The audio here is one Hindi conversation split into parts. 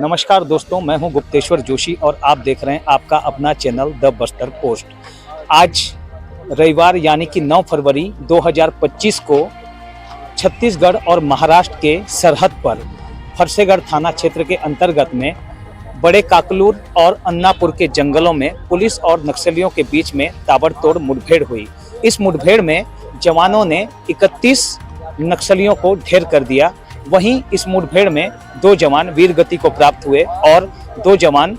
नमस्कार दोस्तों, मैं हूं गुप्तेश्वर जोशी और आप देख रहे हैं आपका अपना चैनल द बस्तर पोस्ट। आज रविवार यानी कि 9 फरवरी 2025 को छत्तीसगढ़ और महाराष्ट्र के सरहद पर फरसेगढ़ थाना क्षेत्र के अंतर्गत में बड़े काकलूर और अन्नापुर के जंगलों में पुलिस और नक्सलियों के बीच में ताबड़तोड़ मुठभेड़ हुई। इस मुठभेड़ में जवानों ने 31 नक्सलियों को ढेर कर दिया। वहीं इस मुठभेड़ में 2 जवान वीर गति को प्राप्त हुए और 2 जवान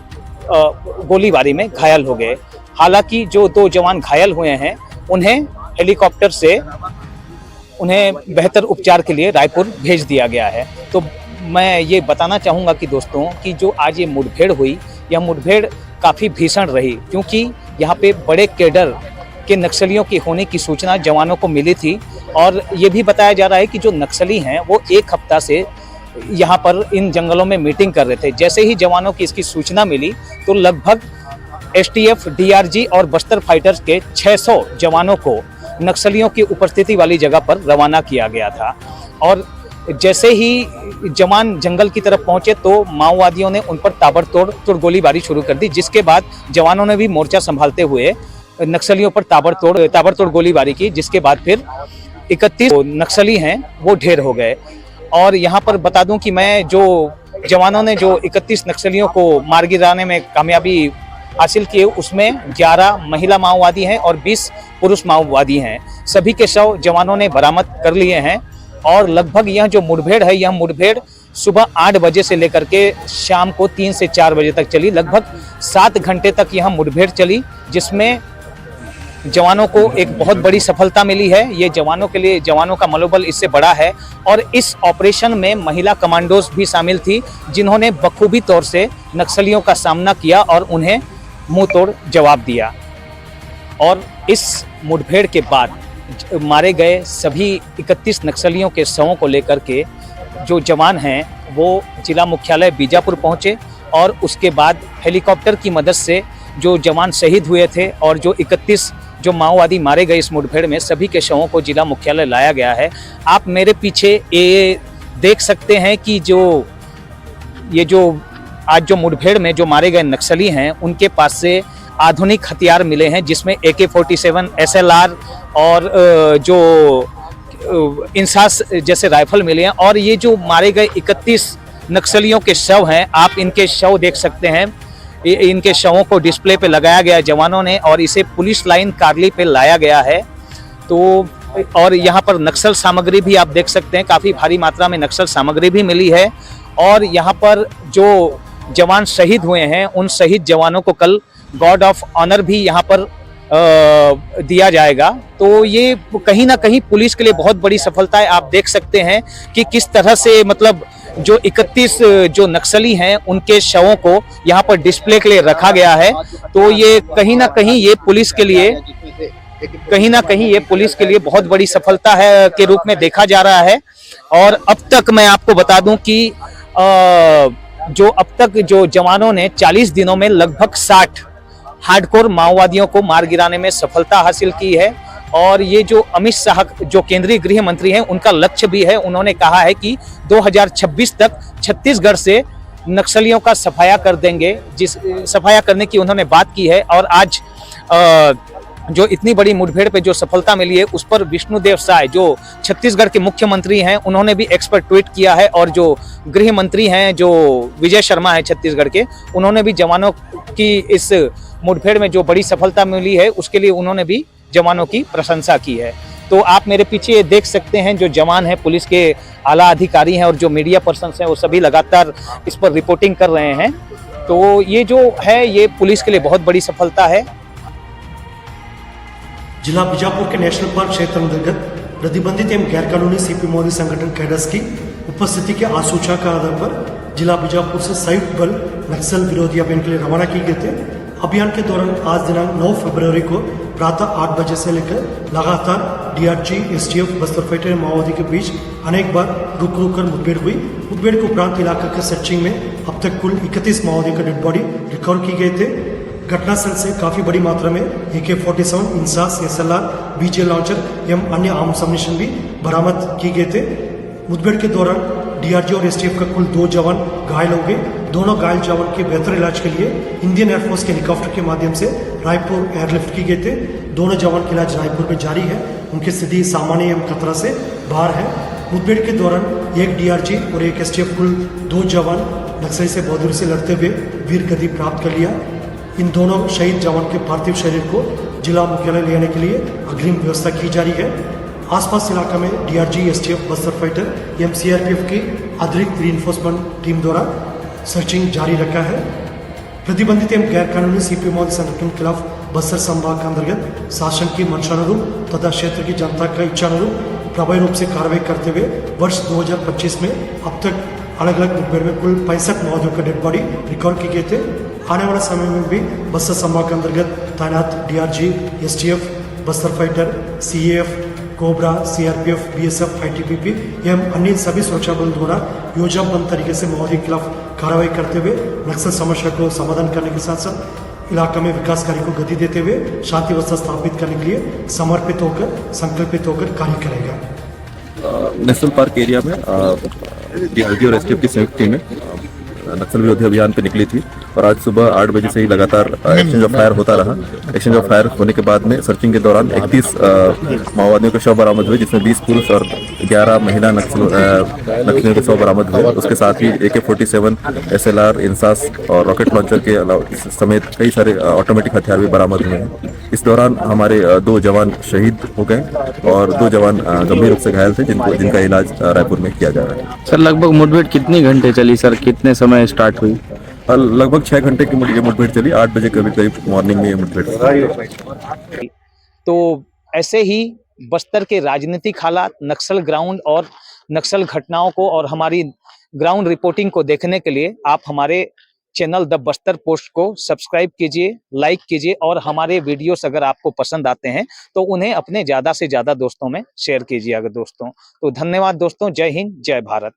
गोलीबारी में घायल हो गए। हालांकि जो 2 जवान घायल हुए हैं उन्हें हेलीकॉप्टर से उन्हें बेहतर उपचार के लिए रायपुर भेज दिया गया है। तो मैं ये बताना चाहूँगा कि दोस्तों कि जो आज ये मुठभेड़ हुई, यह मुठभेड़ काफ़ी भीषण रही, क्योंकि यहाँ पे बड़े कैडर के नक्सलियों की होने की सूचना जवानों को मिली थी। और ये भी बताया जा रहा है कि जो नक्सली हैं वो 1 हफ्ता से यहाँ पर इन जंगलों में मीटिंग कर रहे थे। जैसे ही जवानों की इसकी सूचना मिली तो लगभग एसटीएफ, डीआरजी और बस्तर फाइटर्स के 600 जवानों को नक्सलियों की उपस्थिति वाली जगह पर रवाना किया गया था। और जैसे ही जवान जंगल की तरफ पहुंचे तो माओवादियों ने उन पर ताबड़तोड़ गोलीबारी शुरू कर दी, जिसके बाद जवानों ने भी मोर्चा संभालते हुए नक्सलियों पर ताबड़तोड़ गोलीबारी की, जिसके बाद फिर 31 नक्सली हैं वो ढेर हो गए। और यहाँ पर बता दूं कि जवानों ने जो 31 नक्सलियों को मार गिराने में कामयाबी हासिल की, उसमें 11 महिला माओवादी हैं और 20 पुरुष माओवादी हैं। सभी के शव जवानों ने बरामद कर लिए हैं। और लगभग यह जो मुठभेड़ है, यह मुठभेड़ सुबह 8 बजे से लेकर के शाम को 3 से 4 बजे तक चली। लगभग 7 घंटे तक यह मुठभेड़ चली, जिसमें जवानों को एक बहुत बड़ी सफलता मिली है। ये जवानों का मनोबल इससे बड़ा है। और इस ऑपरेशन में महिला कमांडोज भी शामिल थी, जिन्होंने बखूबी तौर से नक्सलियों का सामना किया और उन्हें मुंह तोड़ जवाब दिया। और इस मुठभेड़ के बाद मारे गए सभी 31 नक्सलियों के शवों को लेकर के जो जवान हैं वो जिला मुख्यालय बीजापुर पहुंचे। और उसके बाद हेलीकॉप्टर की मदद से जो जवान शहीद हुए थे और जो 31 जो माओवादी मारे गए इस मुठभेड़ में, सभी के शवों को जिला मुख्यालय लाया गया है। आप मेरे पीछे ये देख सकते हैं कि आज जो मुठभेड़ में जो मारे गए नक्सली हैं उनके पास से आधुनिक हथियार मिले हैं, जिसमें AK-47 SLR और जो इंसास जैसे राइफल मिले हैं। और ये जो मारे गए 31 नक्सलियों के शव हैं, आप इनके शव देख सकते हैं। इनके शवों को डिस्प्ले पे लगाया गया जवानों ने और इसे पुलिस लाइन कारली पे लाया गया है। तो और यहाँ पर नक्सल सामग्री भी आप देख सकते हैं, काफ़ी भारी मात्रा में नक्सल सामग्री भी मिली है। और यहाँ पर जो जवान शहीद हुए हैं उन शहीद जवानों को कल गार्ड ऑफ ऑनर भी यहाँ पर दिया जाएगा। तो ये कहीं ना कहीं पुलिस के लिए बहुत बड़ी सफलता है। आप देख सकते हैं कि किस तरह से मतलब जो 31 जो नक्सली हैं उनके शवों को यहाँ पर डिस्प्ले के लिए रखा गया है। तो ये कहीं ना कहीं ये पुलिस के लिए बहुत बड़ी सफलता है के रूप में देखा जा रहा है। और अब तक मैं आपको बता दूं कि अब तक जो जवानों ने 40 दिनों में लगभग 60 हार्डकोर माओवादियों को मार गिराने में सफलता हासिल की है। और ये जो अमित शाह जो केंद्रीय गृह मंत्री हैं, उनका लक्ष्य भी है। उन्होंने कहा है कि 2026 तक छत्तीसगढ़ से नक्सलियों का सफाया कर देंगे, सफाया करने की उन्होंने बात की है। और आज जो इतनी बड़ी मुठभेड़ पे जो सफलता मिली है उस पर विष्णुदेव साय जो छत्तीसगढ़ के मुख्यमंत्री हैं, उन्होंने भी एक्सपर्ट ट्वीट किया है। और जो गृह मंत्री हैं जो विजय शर्मा है छत्तीसगढ़ के, उन्होंने भी जवानों की इस मुठभेड़ में जो बड़ी सफलता मिली है उसके लिए उन्होंने भी जवानों की प्रशंसा की है। तो आप मेरे पीछे देख सकते हैं जो जवान हैं, पुलिस के आला अधिकारी हैं और जो मीडिया पर्सन हैं, वो सभी लगातार इस पर रिपोर्टिंग कर रहे हैं। तो ये जो है ये पुलिस के लिए बहुत बड़ी सफलता है। जिला बीजापुर के नेशनल पार्क क्षेत्र अंतर्गत प्रतिबंधित एवं गैर कानूनी सीपी मोदी संगठन कैडर्स की उपस्थिति के आसूचना के आधार पर जिला बीजापुर से संयुक्त बल नक्सल विरोधी अभियान के लिए रवाना किए गए थे। अभियान के दौरान आज दिनांक 9 फरवरी को प्रातः 8 बजे से लेकर लगातार डीआरजी, एसटीएफ, बस्तर फाइटर माओवादी के बीच अनेक बार रुक कर मुठभेड़ हुई। मुठभेड़ के उपरांत इलाका के सर्चिंग में अब तक कुल 31 माओवादियों का डेड बॉडी रिकवर की गए थे। घटनास्थल से काफी बड़ी मात्रा में AK-47, INSAS, SLR, BJ launcher एवं अन्य आर्म्स अम्युनिशन भी बरामद किए गए थे। मुठभेड़ के दौरान डीआरजी और एसटीएफ का कुल 2 जवान घायल हो गए। दोनों घायल जवान के बेहतर इलाज के लिए इंडियन एयरफोर्स के हेलीकॉप्टर के माध्यम से रायपुर एयरलिफ्ट की गए थे। दोनों जवान का इलाज रायपुर में जारी है। उनकी स्थिति सामान्य एवं खतरा से बाहर है। मुठभेड़ के दौरान एक डीआरजी और एक एसटीएफ कुल 2 जवान नक्सली से बहादुरी से लड़ते हुए वीर गति प्राप्त कर लिया। इन दोनों शहीद जवान के पार्थिव शरीर को जिला मुख्यालय ले आने के लिए अग्रिम व्यवस्था की जा रही है। आसपास इलाका में डीआरजी, एसटीएफ, बस्तर फाइटर एवं सीआरपीएफ की अतिरिक्त रीइंफोर्समेंट टीम द्वारा सर्चिंग जारी रखा है। प्रतिबंधित एवं गैर कानूनी सीपी मॉल संगठन के खिलाफ बस्तर संभाग के अंतर्गत शासन की मंशानुरूप तथा क्षेत्र की जनता का इच्छानुरूप प्रभावी रूप से कार्रवाई करते हुए वर्ष 2025 में अब तक अलग अलग मुठभेड़ में कुल 65 माओवादियों का डेड बॉडी रिकॉर्ड किए गए थे। आने वाले समय में भी बस्तर संभाग के अंतर्गत तैनात DRG, STF, Bastar fighter, CAF, cobra, CRPF, BSF, ITBP एवं अन्य सभी सुरक्षा बल द्वारा योजनाबद्ध तरीके से माओवादियों के खिलाफ कार्रवाई करते हुए नक्सल समस्या को समाधान करने के साथ साथ इलाका में विकास कार्य को गति देते हुए शांति व्यवस्था स्थापित करने के लिए समर्पित होकर संकल्पित होकर कार्य करेगा। नेशनल पार्क एरिया में डीआरजी और एसटीएफ की संयुक्त टीमें नक्सल विरोधी अभियान पे निकली थी और आज सुबह 8 बजे से ही लगातार एक्सचेंज ऑफ फायर होता रहा। एक्सचेंज ऑफ फायर होने के बाद में सर्चिंग के दौरान 31 माओवादियों के शव बरामद हुए, जिसमें 20 पुरुष और 11 महिला नक्सलियों के शव बरामद हुए। उसके साथ ही AK-47, SLR, इंसास और रॉकेट लॉन्चर के अलावा समेत कई सारे ऑटोमेटिक हथियार भी बरामद हुए हैं। इस दौरान हमारे 2 जवान शहीद हो गए और 2 जवान गंभीर रूप से घायल थे, जिनका इलाज रायपुर में किया जा रहा है। सर, लगभग मुठभेड़ कितनी घंटे चली सर, कितने समय स्टार्ट हुई? लगभग 6 घंटे की ये मुठभेड़ चली। 8 बजे करीब मॉर्निंग में ये मुठभेड़। तो ऐसे ही बस्तर के राजनीतिक हालात, नक्सल ग्राउंड और नक्सल घटनाओं को और हमारी ग्राउंड रिपोर्टिंग को देखने के लिए आप हमारे चैनल द बस्तर पोस्ट को सब्सक्राइब कीजिए, लाइक कीजिए और हमारे वीडियोस अगर आपको पसंद आते हैं तो उन्हें अपने ज़्यादा से ज़्यादा दोस्तों में शेयर कीजिए। अगर दोस्तों तो धन्यवाद दोस्तों। जय हिंद, जय भारत।